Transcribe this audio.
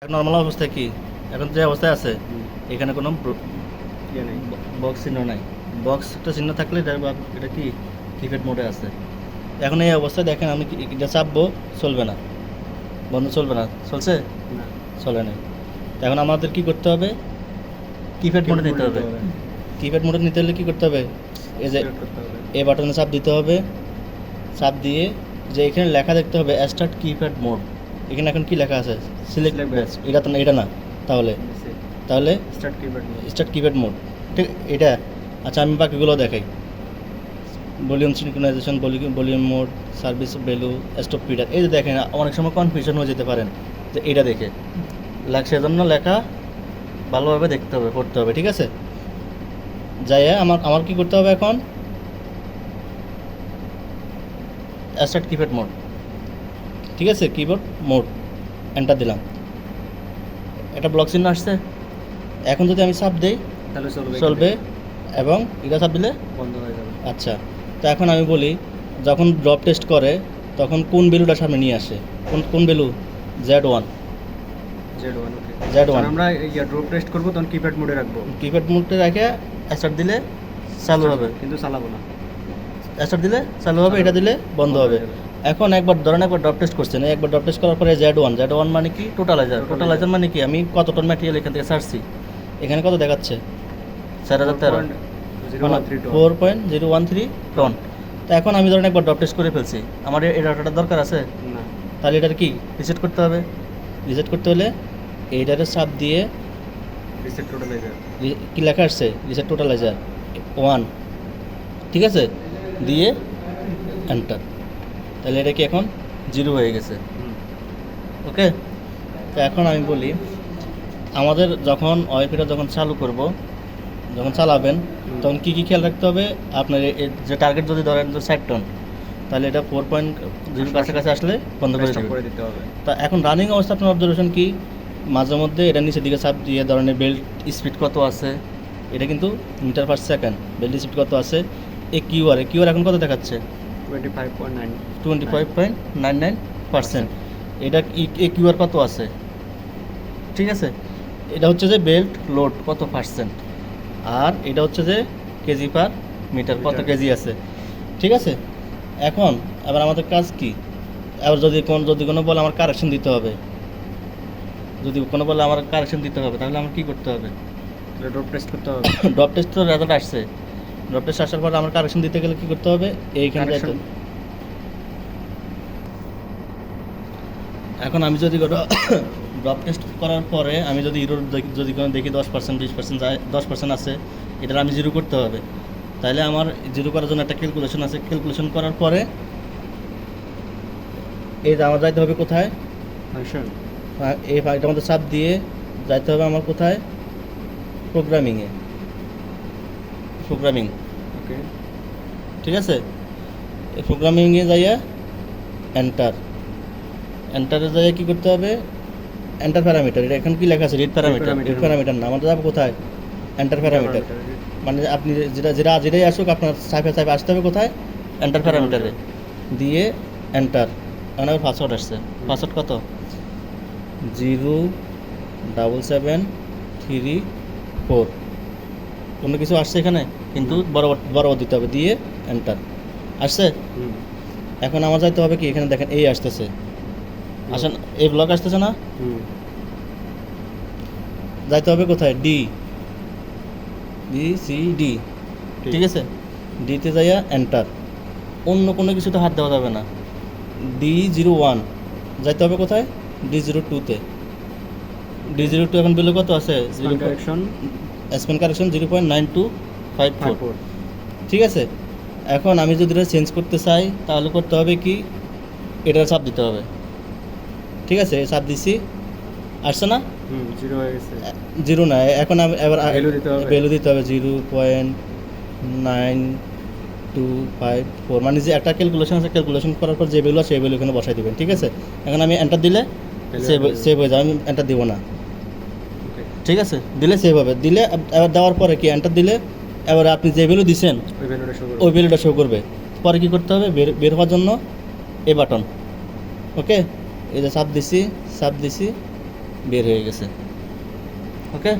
Normal অবস্থায় কি এখন যে অবস্থায় আছে এখানে কোনো ইয়ে নেই। বক্স চিহ্ন নাই। বক্স একটা চিহ্ন থাকলে এটা কি কিপ্যাড মোডে আছে। এখন এই অবস্থায় দেখেন আমি এটা চাপবো, চলবে না, বন্ধ চলবে না, চলছে না, চলে না। তো এখন আমাদের কি করতে হবে, কিপ্যাড মোডে নিতে হবে। কিপ্যাড মোডে নিতে হলে কি করতে হবে, এই যে Select করতে হবে। এই বাটনে চাপ দিতে হবে। চাপ দিয়ে যে এখানে লেখা দেখতে হবে স্টার্ট কিপ্যাড মোড। এখানে এখন কি লেখা আছে, সিলেক্ট Select ব্যাস, এটা তো না, এটা না, তাহলে তাহলে start keyboard mode. Start keypad mode, ঠিক এটা। আচ্ছা আমি বাকিগুলো দেখাই। Volume synchronisation, volume mode, service value, stop feeder. এই যে দেখেন অনেক সময় কনফিউশন হয়ে যেতে পারেন যে এটা দেখে সেজন্য লেখা ভালোভাবে দেখতে হবে, পড়তে হবে, ঠিক আছে। যাই আমার আমার কি করতে হবে এখন, স্টার্ট কিপ্যাড মোড, ঠিক আছে, কিবোর্ড মোড, এন্টার দিলাম। এটা ব্লক চিহ্ন আসছে। এখন যদি আমি চাপ দিই তাহলে চলবে। চলবে, এবং এটা চাপ দিলে বন্ধ হয়ে যাবে। আচ্ছা। তো এখন আমি বলি, যখন ড্রপ টেস্ট করে তখন কোন ভ্যালুটা সামনে নিয়ে আসে, কোন ভ্যালু, Z1। Z1 ওকে। Z1 যখন আমরা ইয়া ড্রপ টেস্ট করব তখন কিপ্যাড মোডে রাখবো। কিপ্যাড মোডে রেখে স্টার্ট দিলে চালু হবে, কিন্তু চালাবো না। স্টার্ট দিলে চালু হবে, এটা দিলে বন্ধ হবে। এখন একবার ধরেন একবার ড্রপ টেস্ট করছেন, একবার ড্রপ টেস্ট করার পরে Z1 মানে কি, টোটালাইজার মানে কি, আমি কত টন ম্যাটেরিয়াল এখান থেকে ছাড়ছি, এখানে কত দেখাচ্ছে, 4013, 4.013 টন। তো এখন আমি ধরেন একবার ড্রপ টেস্ট করে ফেলছি, আমার এই ডাটাটা দরকার আছে, না, তাহলে এটার কি রিসেট করতে হবে। রিসেট করতে হলে এইটারে চাপ দিয়ে রিসেট টোটালাইজার। কি লেখা আসছে, রিসেট টোটালাইজার 1, ঠিক আছে, দিয়ে এন্টার। তাহলে এটা কি এখন 0 হয়ে গেছে, ওকে। তো এখন আমি বলি, আমাদের যখন ওয়াইফাইটা যখন চালু করব, যখন চালাবেন তখন কী কী খেয়াল রাখতে হবে আপনার, যে টার্গেট যদি ধরেন যে 60 টন, তাহলে এটা 4.0 কাছাকাছি আসলে বন্ধ করে স্টপ দেবেন। করে দিতে হবে। তা এখন রানিং অবস্থা আপনার অবজারভেশন কি, মাঝে মধ্যে এটা নিচের দিকে চাপ দিয়ে ধরনের বেল্ট স্পিড কত আছে, এটা কিন্তু meter per second, belt speed কত আছে। কিউআর এখন কত দেখাচ্ছে, 25.9। 25.99%। এটা কিউআর কত আছে, ঠিক আছে। এটা হচ্ছে যে বেল্ট লোড কত পার্সেন্ট, আর এটা হচ্ছে যে কেজি পার মিটার কত কেজি আছে, ঠিক আছে। এখন আবার আমাদের কাজ কি, আবার যদি কোনো বলে আমার কারেকশন দিতে হবে, তাহলে আমার কি করতে হবে, ড্রপ টেস্ট করতে হবে। ড্রপ টেস্ট তো রেজাল্ট আসছে, ড্রপ টেস্ট আসার পর আমার কারেকশন দিতে গেলে কি করতে হবে, এইখানে যাইতে। এখন আমি যদি ড্রপ টেস্ট করার পরে আমি যদি ইরোর যদি কোনো দেখি 10%, 20% যায়, 10% আছে, এটা আমি 0 করতে হবে। তাহলে আমার 0 করার জন্য একটা ক্যালকুলেশন আছে। ক্যালকুলেশন করার পরে এই যে আমার যাইতে হবে কোথায়, ফাংশন। এই ফাইলটার মধ্যে চাপ দিয়ে যাইতে হবে আমার কোথায়, প্রোগ্রামিং, ওকে। ঠিক আছে। এই প্রোগ্রামিংয়ে যাইয়া এন্টারে যাইয়া কী করতে হবে, এন্টার প্যারামিটার। এটা এখন কি লেখা আছে, রিড প্যারামিটার না, আমাদের যাবো কোথায়, এন্টার প্যারামিটার। মানে আপনি যেটাই আসুক আপনার সাইফে আসতে হবে কোথায়, এন্টার প্যারামিটারে দিয়ে এন্টার। এখন আবার পাসওয়ার্ড আসছে, পাসওয়ার্ড কত, 07734। কোনো কিছু আসছে এখানে, কিন্তু বরাবর দিতে হবে, দিয়ে এন্টার আসছে। এখন আমার যাইতে হবে কি, এখানে দেখেন এই আসতেছে, আসেন এই ব্লক আসতেছে না, যাইতে হবে কোথায়, DCD, ঠিক আছে। ডিতে যাইয়া এন্টার, অন্য কোনো কিছুতে হাত দেওয়া যাবে না। D01 যাইতে হবে কোথায়, D02-তে। D02 এখন বিলো কত আছে, স্পেন কারেকশন 0.9254, ঠিক আছে। এখন আমি যদি এটা চেঞ্জ করতে চাই তাহলে করতে হবে কি, এটার চাপ দিতে হবে, ঠিক আছে। চাপ দিছি, আসছে না, 0 হয়ে গেছে। 0 না, এখন আমি এবার ভ্যালু ভ্যালু দিতে দিতে হবে। হবে 0.9254, মানে যে একটা ক্যালকুলেশন আছে, ক্যালকুলেশন করার পর যে ভ্যালু আছে সেই ভ্যালু এখানে বসাই দেবেন, ঠিক আছে। এখন আমি এন্টার দিলে সেভ হয়ে যাবে, আমি এন্টার দিব না, ঠিক আছে। দিলে সেভ হবে, দিলে এবার দেওয়ার পরে কি, এন্টার দিলে এবার আপনি যে ভ্যালু দিচ্ছেন ওই ভ্যালুটা শো করবে। পরে কি করতে হবে, বের হওয়ার জন্য এই বাটন, ওকে। এই যে চাপ দিছি, বের হয়ে গেছে। ওকে।